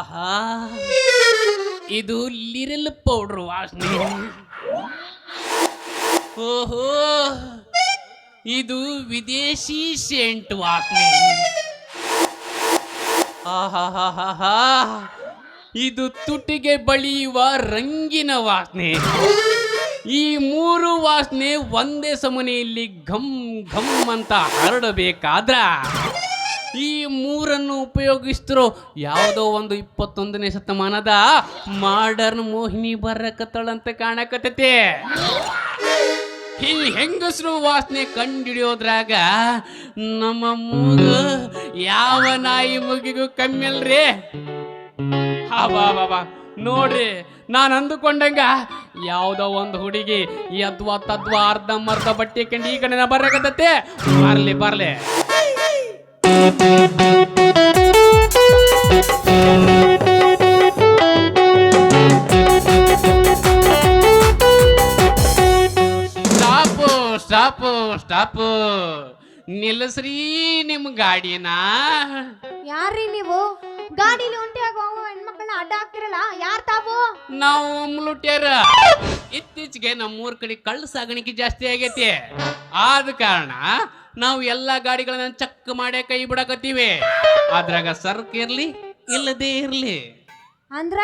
ಆಹಾ, ಇದು ಲಿರಿಲ್ ಪೌಡರ್ ವಾಸನೆ. ಓಹೋ, ಇದು ವಿದೇಶಿ ಸೆಂಟ್ ವಾಸನೆ. ಆಹಾಹಾಹಾ, ಇದು ತುಟಿಗೆ ಬಳಿಯುವ ರಂಗಿನ ವಾಸನೆ. ಈ ಮೂರು ವಾಸನೆ ಒಂದೇ ಸಮನೆಯಲ್ಲಿ ಘಮ್ ಘಮ್ ಅಂತ ಹರಡಬೇಕಾದ್ರ ಈ ಮೂರನ್ನು ಉಪಯೋಗಿಸ್ತಿರೋ ಯಾವುದೋ ಒಂದು 21ನೇ ಶತಮಾನದ ಮಾಡರ್ನ್ ಮೋಹಿನಿ ಬರಕತ್ತಳಂತ ಕಾಣಕತ್ತೈತೆ. ಈ ಹೆಂಗಸರು ವಾಸನೆ ಕಂಡಿಡಿಯೋದ್ರಾಗ ನಮ್ಮ ಮೂಗ ಯಾವ ನಾಯಿ ಮುಗಿಗೂ ಕಮ್ಮಿ ಅಲ್ರಿ. ಬಾಬಾ ನೋಡ್ರಿ, ನಾನು ಅಂದುಕೊಂಡಂಗ ಯಾವುದೋ ಒಂದು ಹುಡುಗಿ ಯದ್ವಾ ತದ್ವಾ ಅರ್ಧಂಬರ್ಧ ಬಟ್ಟೆ ಕಂಡು ಈ ಕಡೆ ಬರಕತ್ತೈತೆ. ಬರ್ಲಿ ಬರ್ಲಿ. ಸ್ಟಾಪು ಸ್ಟಾಪು ಸ್ಟಾಪು, ನಿಲ್ಲಿಸ್ರಿ ನಿಮ್ ಗಾಡಿನ. ಯಾರ್ರಿ ನೀವು? ಗಾಡಿಲಿ ಒಂಟಿ ಆಗೋ ಹೆಣ್ಮಕ್ಳನ್ನ ಅಡ್ಡ ಹಾಕ್ತಿರಲ್ಲ, ಯಾರ್ ತಾವು? ನಾವು ಮುಲುಟ್ಯಾರ. ಇತ್ತೀಚೆಗೆ ನಮ್ಮೂರ್ ಕಡೆ ಕಳ್ಳ ಸಾಗಾಣಿಕೆ ಜಾಸ್ತಿ ಆಗೈತಿ. ಆದ ಕಾರಣ ನಾವು ಎಲ್ಲಾ ಗಾಡಿಗಳನ್ನ ಚೆಕ್ ಮಾಡೇ ಕೈ ಬಿಡಕತ್ತೀವಿ. ಅದ್ರಾಗ ಸರ್ಕ್ ಇರ್ಲಿ ಇಲ್ಲದೇ ಇರ್ಲಿ. ಅಂದ್ರ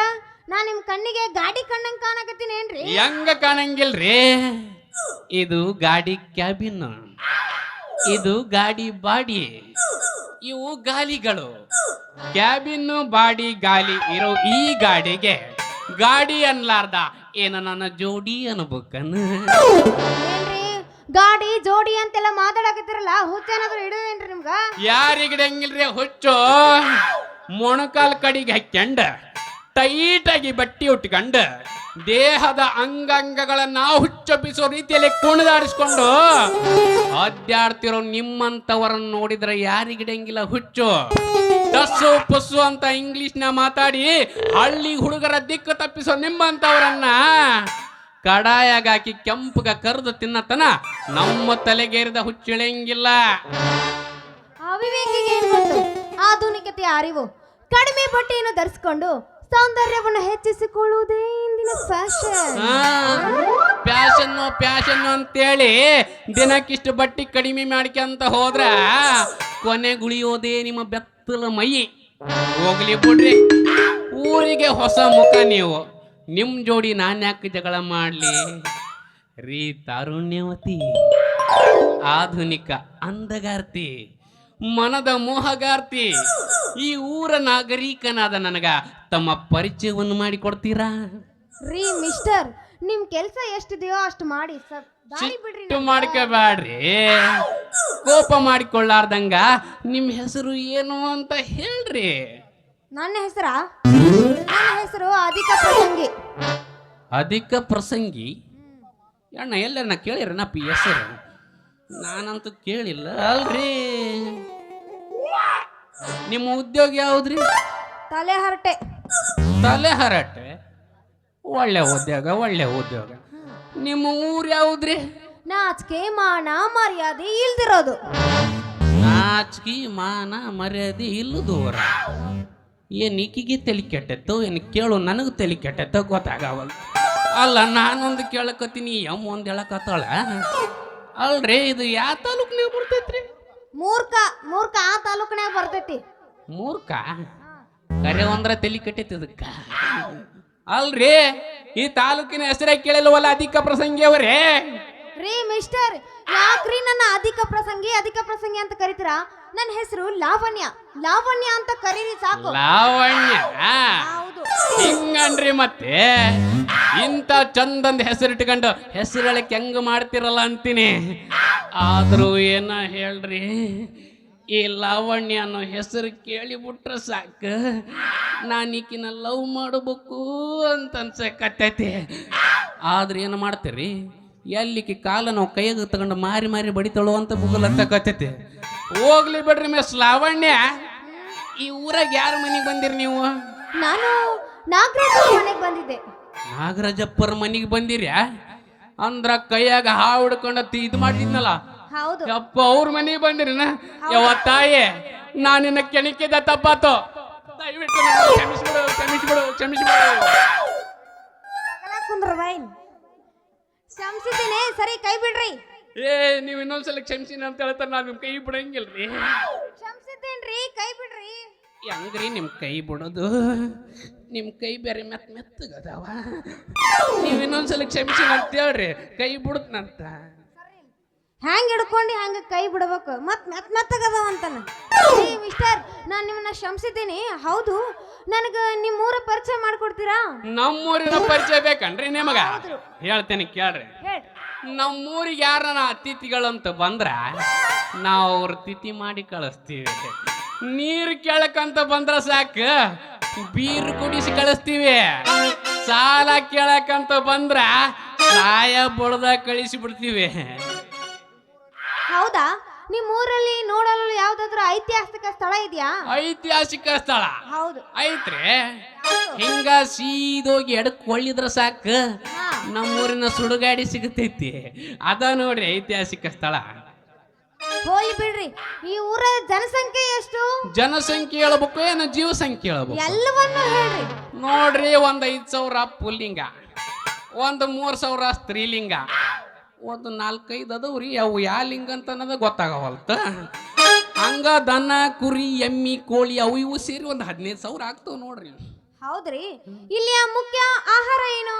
ನಾ ನಿಮ್ ಕಣ್ಣಿಗೆ ಗಾಡಿ ಕಣ್ಣಂಗ್ ಕಾಣಕತ್ತೀನಿ ಏನ್ರಿ? ಹೆಂಗ ಕಾಣಂಗಿಲ್ರಿ, ಇದು ಗಾಡಿ ಕ್ಯಾಬಿನ್, ಇದು ಗಾಡಿ ಬಾಡಿ, ಇವು ಗಾಲಿಗಳು. ಕ್ಯಾಬಿನ್ ಬಾಡಿ ಗಾಲಿ ಇರೋ ಈ ಗಾಡಿಗೆ ಗಾಡಿ ಅನ್ಲಾರ್ದ ಏನ ನನ್ನ ಜೋಡಿ ಅನ್ಬೇಕನ್ನ. ಏನ್ರಿ ಗಾಡಿ ಜೋಡಿ ಅಂತೆಲ್ಲ ಮಾತಾಡಕತ್ತಿರಲ್ಲ, ಹುಚ್ಚೇನಾದ್ರು ಹಿಡಿದೇನ್ರಿ ನಿಮ್ಗ? ಯಾರಿಗಿಡಂಗಿಲ್ರಿ ಹುಚ್ಚು. ಮೊಣಕಾಲ್ ಕಡಿಗೆ ಹಾಕ್ಯಂಡ ಟೈಟಾಗಿ ಬಟ್ಟಿ ಉಟ್ಕಂಡ ದೇಹದ ಅಂಗಾಂಗಗಳನ್ನ ಹುಚ್ಚೊಬ್ಬಿಸೋ ರೀತಿಯಲ್ಲಿ ಕುಣಿದಾಡಿಸ್ಕೊಂಡು ಅಡ್ಡಾಡ್ತಿರೋ ನಿಮ್ಮಂತವರನ್ನ ನೋಡಿದ್ರೆ ಯಾರಿಗಿಡಂಗಿಲ್ಲ ಹುಚ್ಚು. ಟಸ್ಸು ಪಸ್ಸು ಅಂತ ಇಂಗ್ಲಿಷ್ನ ಮಾತಾಡಿ ಹಳ್ಳಿ ಹುಡುಗರ ದಿಕ್ಕು ತಪ್ಪಿಸೋ ನಿಮ್ಮಂತವರನ್ನ ಕಡಾಯಾಗಾಕಿ ಕೆಂಪುಗ ಕರೆದು ತಿನ್ನತನ ನಮ್ಮ ತಲೆಗೇರಿದ ಹುಚ್ಚಿಳಂಗಿಲ್ಲ. ಅವಿವೇಕಿಗೆ ಏನ್ ಗೊತ್ತು ಆಧುನಿಕತೆಯ ಅರಿವು. ಕಡಿಮೆ ಬಟ್ಟೆಯನ್ನು ಧರಿಸಿಕೊಂಡು ಸೌಂದರ್ಯವನ್ನು ಹೆಚ್ಚಿಸಿಕೊಳ್ಳುವುದೇ ಇಂದಿನ ಫ್ಯಾಷನ್. ಪ್ಯಾಷನ್ನು ಅಂತೇಳಿ ದಿನಕ್ಕಿಷ್ಟು ಬಟ್ಟೆ ಕಡಿಮೆ ಮಾಡ್ಕೊಂತ ಹೋದ್ರ ಕೊನೆಗುಳಿಯೋದೇ ನಿಮ್ಮ ಬೆತ್ತಲ ಮೈ. ಹೋಗ್ಲಿ ಬಿಡ್ರಿ, ಊರಿಗೆ ಹೊಸ ಮುಖ ನೀವು. ನಿಮ್ ಜೋಡಿ ನಾನ್ಯಾಕೆ ಜಗಳ ಮಾಡ್ಲಿ ರೀ ತಾರುಣ್ಯವತಿ, ಆಧುನಿಕ ಅಂದಗಾರ್ತಿ, ಮನದ ಮೋಹಗಾರ್ತಿ, ಈ ಊರ ನಾಗರಿಕನಾದ ನನಗ ತಮ್ಮ ಪರಿಚಯವನ್ನು ಮಾಡಿಕೊಡ್ತೀರಾ? ರೀ ಮಿಸ್ಟರ್, ನಿಮ್ ಕೆಲ್ಸ ಎಷ್ಟಿದೆಯೋ ಅಷ್ಟು ಮಾಡಿ ದಾರಿ ಬಿಡ್ರಿ. ಸಿಟ್ಟು ಮಾಡ್ಕೋಬ್ಯಾಡ್ರಿ, ಕೋಪ ಮಾಡಿಕೊಳ್ಳಾರ್ದಂಗ ನಿಮ್ ಹೆಸರು ಏನು ಅಂತ ಹೇಳ್ರಿ. ನನ್ನ ಹೆಸರು ಅಧಿಕ ಪ್ರಸಂಗಿ. ಅಧಿಕ ಪ್ರಸಂಗಿ? ಅಣ್ಣ ಎಲ್ಲರನ್ನ ಕೇಳಿರನಪ್ಪ ಹೆಸರು? ನಾನಂತೂ ಕೇಳಿಲ್ಲ ಅಲ್ರಿ. ನಿಮ್ಮ ಉದ್ಯೋಗ ಯಾವ್ದ್ರಿ? ತಲೆಹರಟೆ. ತಲೆಹರಟೆ? ಒಳ್ಳೆ ಉದ್ಯೋಗ. ನಿಮ್ಮ ಊರು ಯಾವ್ದ್ರಿ? ನಾಚಿಕೆ ಮಾನ ಮರ್ಯಾದೆ ಇಲ್ದಿರೋದು. ನಾಚಿಕೆ ಮಾನ ಮರ್ಯಾದೆ ಇಲ್ಲದೂರ. ಏನ್ ಈಕಿಗೆ ತಲೆ ಕೆಟ್ಟೆತ್ತೋ ಏನು ಕೇಳು, ನನಗೂ ತಲೆ ಕೆಟ್ಟೆತ್ತೋ ಗೊತ್ತಾಗವಲ್ಲ. ಅಲ್ಲ, ನಾನೊಂದು ಕೇಳಕತ್ತೀನಿ, ಒಂದ್ ಹೇಳಕತ್ತಾಳ. ಅಲ್ರಿ, ಇದು ಯಾವ ತಾಲೂಕ್ನಾಗ ಬರ್ತೈತ್ರಿ? ಮೂರ್ಖ ಆ ತಾಲೂಕ್ನಾಗ ಬರ್ತೈತಿ. ಮೂರ್ಖ ಕರೆ ಒಂದ್ರ ತಲೆ ಕೆಟ್ಟೈತಿ ಇದಕ್ಕ. ಅಲ್ರಿ, ಈ ತಾಲೂಕಿನ ಹೆಸರೇ ಕೇಳಿಲ್ವಲ್ಲ ಅಧಿಕ ಪ್ರಸಂಗಿ ಅವರೇ? ರೀ ಮಿಸ್ಟರ್, ಯಾಕ್ರಿ ನನ್ನ ಅಧಿಕ ಪ್ರಸಂಗಿ ಅಂತ ಕರಿತೀರಾ? ನನ್ನ ಹೆಸರು ಲಾವಣ್ಯ ಅಂತ ಕರೀರಿ ಸಾಕು. ಲಾವಣ್ಯ? ಹೌದು. ಹಿಂಗನ್ರಿ ಮತ್ತೆ ಇಂಥ ಚಂದಂದ ಹೆಸರಿಟ್ಕೊಂಡು ಹೆಸರಳಕ್ಕೆ ಹೆಂಗ ಮಾಡ್ತಿರಲ್ಲ ಅಂತೀನಿ. ಆದ್ರೂ ಏನ ಹೇಳ್ರಿ, ಈ ಲಾವಣ್ಯ ಅನ್ನೋ ಹೆಸರು ಕೇಳಿಬಿಟ್ರೆ ಸಾಕು ನಾನು ಈಕಿನ ಲವ್ ಮಾಡಬೇಕು ಅಂತ ಅನ್ಸಕತ್ತೈತಿ. ಆದ್ರೆ ಏನು ಮಾಡ್ತೀರಿ, ಎಲ್ಲಿಕ್ಕೆ ಕಾಲ ನಾವು ಕೈಯಾಗ ತಗೊಂಡು ಮಾರಿ ಬಡಿತಾಳು ಅಂತ ಬುಗಲತ್ತಕತ್ತೈತಿ. ಹೋಗ್ಲಿ ಬಿಡ್ರಿ ಮಿಸ್ ಲಾವಣ್ಯ, ಈ ಊರಾಗ ಯಾರ ಮನೆಗೆ ಬಂದಿರಿ ನೀವು? ನಾನು ನಾಗರಾಜ್ ಮನೆಗೆ ಬಂದಿದ್ದೆ. ನಾಗರಾಜಪ್ಪರ ಮನೆಗೆ ಬಂದಿರ್ಯಾ? ಅಂದ್ರ ಕೈಯಾಗ ಹಾವು ಹಿಡ್ಕೊಂಡ ಇದು ಮಾಡಿದ್ನಲ್ಲ, ಹೌದು. ಯಪ್ಪ ಅವ್ರ ಮನೆಗೆ ಬಂದಿರಿನ? ಯಾವ ತಾಯಿ, ನಾನಿನ್ನ ಕೆಣಕಿದ ತಪ್ಪಾತು. ದಯವಿಟ್ಟು ನನ್ನನ್ನು ಕ್ಷಮಿಸಿಬಿಡು ಕ್ಷಮಿಸಿಬಿಡು ಕ್ಷಮಿಸಿಬಿಡು. ಕುಂದ್ರ ಬಾಯ್ ಕ್ಷಮಿಸಿದ್ದೀನಿ, ಸರಿ ಕೈ ಬಿಡ್ರಿ. ನೀವು ಇನ್ನೊಂದ್ಸಲ ಕ್ಷಮಿಸಿನ ಅಂತ ಹೇಳ್ತಾರೆ, ನಾನು ನಿಮ್ಮ ಕೈ ಬಿಡಂಗಿಲ್ರಿ. ಕ್ಷಮಿಸಿದ್ದೇನ್ರಿ, ಕೈ ಬಿಡ್ರಿ. ಹೆಂಗ್ರಿ ನಿಮ್ಮ ಕೈ ಬಿಡೋದು? ನಿಮ್ಮ ಕೈ ಬೇರೆ ಮೆತ್ತಗದಾವ. ನೀವು ಇನ್ನೊಂದ್ಸಲ ಕ್ಷಮಿಸಿನ ಅಂತ ಹೇಳ್ರಿ, ಕೈ ಬಿಡುತ್ತಂತ. ಹ್ಯಾಂಗ ಹಿಡ್ಕೊಂಡು ಹಂಗ ಕೈ ಬಿಡ್ಬೇಕು, ಮತ್ ಮೆತ್ತಗದಾವ ಅಂತಾನ. ಮಿಸ್ಟರ್, ನಾನು ನಿಮ್ಮನ್ನ ಕ್ಷಮಿಸಿದ್ದೀನಿ. ಹೌದು, ನನಗೆ ನಿಮ್ಮೂರ ಪರಿಚಯ ಮಾಡ್ಕೊಡ್ತೀರಾ? ನಮ್ಮೂರಿನ ಪರಿಚಯ ಬೇಕನ್ರಿ ನಿಮಗ? ಹೇಳ್ತೇನೆ ಕೇಳ್ರಿ. ನಮ್ಮೂರಿಗೆ ಯಾರನ ಅತಿಥಿಗಳಂತ ಬಂದ್ರ ನಾವು ಅವ್ರ ತಿಥಿ ಮಾಡಿ ಕಳಿಸ್ತೀವಿ. ನೀರು ಕೇಳಕ್ಕಂತ ಬಂದ್ರ ಸಾಕ ಬೀರ್ ಕುಡಿಸಿ ಕಳಿಸ್ತೀವಿ. ಸಾಲ ಕೇಳಕ್ಕಂತ ಬಂದ್ರ ಸಾಯ ಬಡ್ದ ಕಳಿಸಿ ಬಿಡ್ತೀವಿ. ಹೌದಾ? ನಿಮ್ಮ ಊರಲ್ಲಿ ನೋಡಲು ಯಾವ್ದಾದ್ರು ಐತಿಹಾಸಿಕ ಸ್ಥಳ ಇದೆಯಾ? ಐತಿಹಾಸಿಕ ಸ್ಥಳ ಹೌದು ಐತ್ರಿ. ಹಿಂಗ ಸೀದೋಗಿ ಎಡಕ್ ಕೊಳ್ಳಿದ್ರ ಸಾಕ ನಮ್ಮೂರಿನ ಸುಡುಗಾಡಿ ಸಿಗತೈತಿ. ಅದ ನೋಡ್ರಿ ಐತಿಹಾಸಿಕ ಸ್ಥಳ. ಹೋಲಿ ಬಿಡ್ರಿ, ಈ ಊರ ಜನಸಂಖ್ಯೆ ಎಷ್ಟು? ಜನಸಂಖ್ಯೆ ಹೇಳ್ಬೇಕು ಏನ ಜೀವ ಸಂಖ್ಯೆ ಹೇಳ್ಬೇಕು? ಎಲ್ಲವನ್ನೂ ಹೇಳ್ರಿ. ನೋಡ್ರಿ, 5,000 ಪುಲ್ಲಿಂಗ, 3,000 ಸ್ತ್ರೀಲಿಂಗ, 4-5 ಅದಾವ್ರಿ. ಅವು ಯಾ ಲಿಂಗ ಅಂತ ಅನ್ನೋದ ಗೊತ್ತಾಗವಲ್ತ. ಹಂಗ ದನ ಕುರಿ ಎಮ್ಮಿ ಕೋಳಿ ಅವು ಇವು ಸೇರಿ 15,000 ಆಗ್ತಾವ ನೋಡ್ರಿ. ಹೌದ್ರಿ. ಇಲ್ಲಿಯ ಮುಖ್ಯ ಆಹಾರ ಏನು?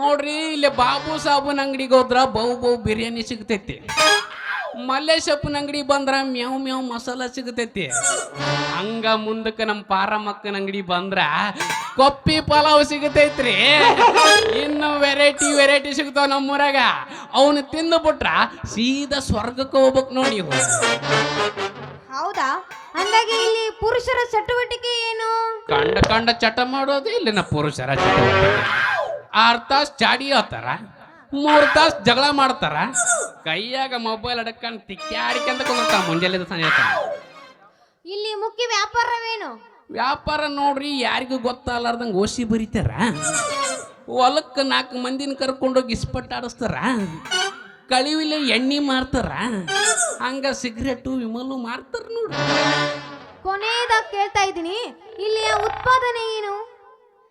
ನೋಡ್ರಿ, ಇಲ್ಲಿ ಬಾಬು ಸಾಬುನ್ ಅಂಗಡಿಗೆ ಹೋದ್ರ ಬಹು ಬಿರಿಯಾನಿ ಸಿಗ್ತೈತಿ. ಮಲ್ಲೇಶಪ್ಪನ ಅಂಗಡಿ ಬಂದ್ರ ಮ್ಯಾವ್ ಮ್ಯಾವ್ ಮಸಾಲ ಸಿಗತೈತಿ. ಹಂಗ ಮುಂದಕ್ಕೆ ನಮ್ಮ ಪಾರಮ್ಮಕ್ಕನ ಅಂಗಡಿ ಬಂದ್ರ ಕೊಪ್ಪಿ ಪಲಾವ್ ಸಿಗತೈತ್ರಿ. ಇನ್ನು ವೆರೈಟಿ ಸಿಗ್ತಾವ ನಮ್ಮೂರಾಗ. ಅವನು ತಿಂದು ಬಿಟ್ರ ಸೀದಾ ಸ್ವರ್ಗಕ್ಕೆ ಹೋಗ್ಬೇಕು ನೋಡಿ. ಹೌದಾ? ಅಂದಾಗೆ ಇಲ್ಲಿ ಪುರುಷರ ಚಟುವಟಿಕೆ ಏನು? ಕಂಡ ಚಟ ಮಾಡೋದು ಇಲ್ಲಿನ ಪುರುಷರ ಚಟುವಟಿಕೆ. 6 ತಾಸು ಚಾಡಿ ಹೇಳ್ತಾರ, 3 ತಾಸು ಜಗಳ ಮಾಡ್ತಾರ, ಕೈಯಾಗ ಮೊಬೈಲ್ ಅಡಕ್ಕಂತ ತಿಕ್ಕಾಡಿಕಂತ ಕುಂದಿರ್ತಾರ ಮುಂಜಾನೆ ಸಂಜೆ. ಇಲ್ಲಿ ಮುಖ್ಯ ವ್ಯಾಪಾರವೇನು? ವ್ಯಾಪಾರ ನೋಡ್ರಿ, ಯಾರಿಗೂ ಗೊತ್ತಾಗಲಾರ್ದಂಗೆ ಓಸಿ ಬರೀತಾರ. ಹೊಲಕ್ಕೆ 4 ಮಂದಿನ ಕರ್ಕೊಂಡೋಗಿ ಇಸ್ಪಟ್ ಆಡಿಸ್ತಾರ. ಕಳಿವಿಲೆ ಎಣ್ಣೆ ಮಾರ್ತಾರ. ಹಂಗ ಸಿಗರೇಟು ವಿಮಲು ಮಾರ್ತಾರ ನೋಡ್ರಿ. ಕೊನೆಯದಾಗ ಕೇಳ್ತಾ ಇದ್ದೀನಿ, ಇಲ್ಲಿಯ ಉತ್ಪಾದನೆ ಏನು?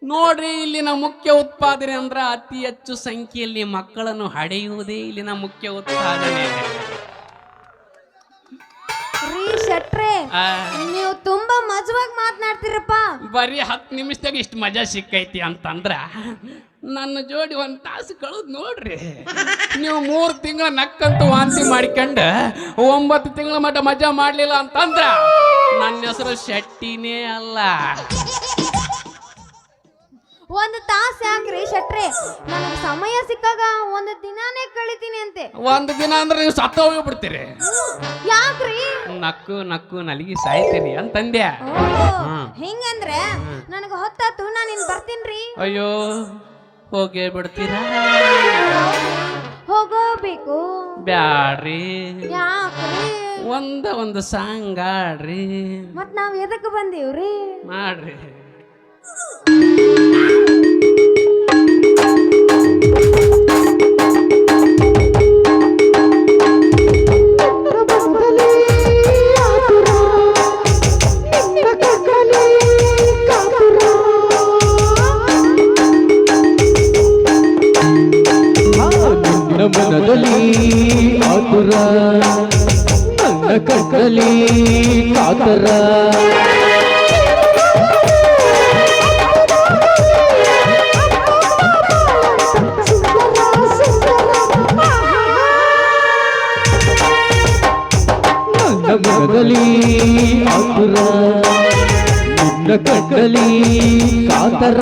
ನೋಡ್ರಿ, ಇಲ್ಲಿನ ಮುಖ್ಯ ಉತ್ಪಾದನೆ ಅಂದ್ರ ಅತಿ ಹೆಚ್ಚು ಸಂಖ್ಯೆಯಲ್ಲಿ ಮಕ್ಕಳನ್ನು ಹಡೆಯುವುದೇ ಇಲ್ಲಿನ ಮುಖ್ಯ ಉತ್ಪಾದನೆ. ರೀ ಶೆಟ್ರೆ, ನೀವು ತುಂಬಾ ಮಜವಾಗಿ ಮಾತನಾಡ್ತೀರಪ್ಪ. ಬರೀ 10 ನಿಮಿಷದಾಗ ಇಷ್ಟು ಮಜಾ ಸಿಕ್ಕೈತಿ ಅಂತಂದ್ರ ನನ್ನ ಜೋಡಿ 1 ತಾಸು ಕಳೆದ್ ನೋಡ್ರಿ. ನೀವು 3 ತಿಂಗಳ ನಕ್ಕಂತೂ ವಾಂತಿ ಮಾಡ್ಕೊಂಡು 9 ತಿಂಗಳ ಮಟ್ಟ ಮಜಾ ಮಾಡ್ಲಿಲ್ಲ ಅಂತಂದ್ರ ನನ್ನ ಹೆಸರು ಶೆಟ್ಟಿನೇ ಅಲ್ಲ. 1 ತಾಸು ಯಾಕ್ರಿ ಶೆಟ್ರೆ? ನನಗೆ ಸಮಯ ಸಿಕ್ಕಾಗ 1 ದಿನಾನೇ ಕಳಿತೀನಿ ಅಂತೆ. 1 ದಿನ ಅಂದ್ರೆ ನೀವು ಸತ್ತ ಹೋಗ್ಬಿಡ್ತೀರಿ. ಯಾಕ್ರಿ? ನಕ್ಕು ನಲಿಗಿ ಸಾಯ್ತೀರಿ ಅಂತಂದ್ಯ. ಹಿಂಗಂದ್ರೆ ನನಗೆ ಹೊತ್ತಾತು, ನಾನು ಇನ್ ಬರ್ತೀನ್ರಿ. ಅಯ್ಯೋ, ಹೋಗೇ ಬಿಡ್ತೀರಾ? ಹೋಗಬೇಕು. ಬ್ಯಾಡ್ರಿ. ಯಾಕ್ರಿ? ಒಂದು ಸಾಂಗ್ ಆಡ್ರಿ. ಮತ್ ನಾವ್ ಎದಕ್ ಬಂದೀವ್ರಿ? ಮಾಡ್ರಿ. ಮನದಲ್ಲಿ ಆತುರ, ನನ್ನ ಕಣ್ಣಲ್ಲಿ ಕಾತರ. ನನ್ನ ಮನದಲ್ಲಿ ಆತುರ, ನಿನ್ನ ಕಣ್ಣಲ್ಲಿ ಕಾತರ.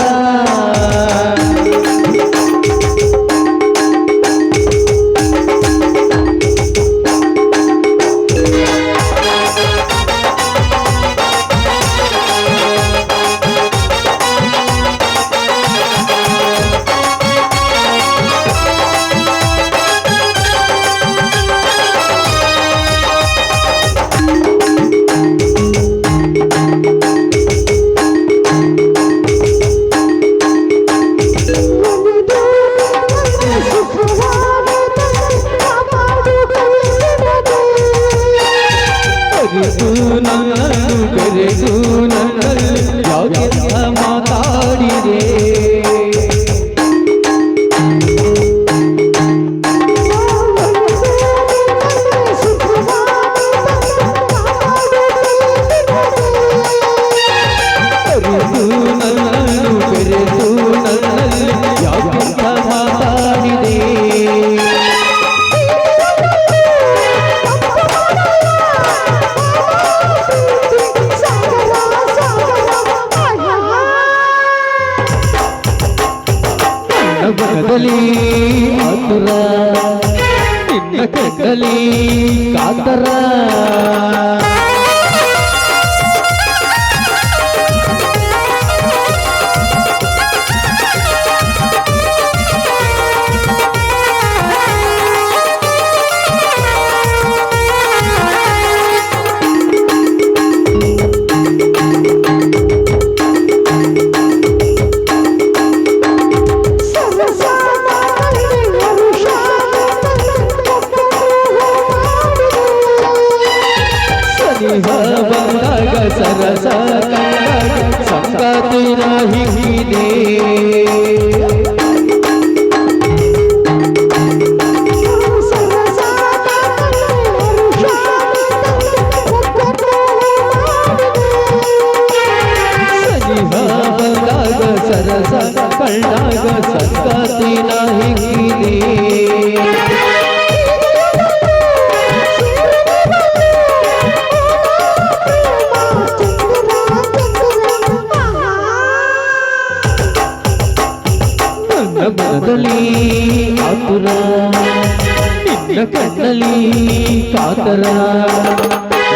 ಮನದಲ್ಲಿ ಆತುರ ನಿನ್ನ ಕಣ್ಣಲ್ಲಿ ಕಾತರ ಬಂದಾಗ ಸರಸ ಸಂಗಾತಿನ ಹಿಗಿದೆ ಬಂದಾಗ ಸರಸ ಕಣ್ಣಾಗ ಸಂಗಾತಿನ ಹಿಗಿದೆ ಮನದಲ್ಲಿ ಆತುರ ನಿನ್ನ ಕಣ್ಣಲ್ಲಿ ಕಾತರ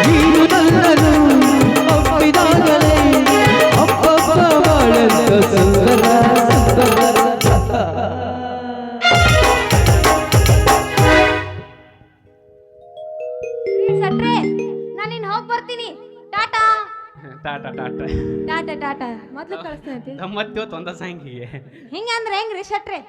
ನೀನು ನನ್ನನ್ನು ಅಪ್ಪಿದಾಗಲೇ ಅಪ್ಪಪ್ಪ ಬಾಳಂತ ಸುಂದರ ಸಟ್ರೆ ನಾನು ಇನ್ನು ಹೋಗಿ ಬರ್ತೀನಿ. ಟಾಟಾ ಟಾಟಾ ಟಾಟಾ ಟಾಟಾ ಟಾಟಾ ಮೊದ್ಲು ಕಳಿಸ್ತೇನೆ. ನಮ್ಮತ್ತೆ ಒಂದ ಸಾಂಗಿಗೆ ಹಿಂಗಂದ್ರೆ ಹೆಂಗ್ರಿ ಶಟ್ರೆ?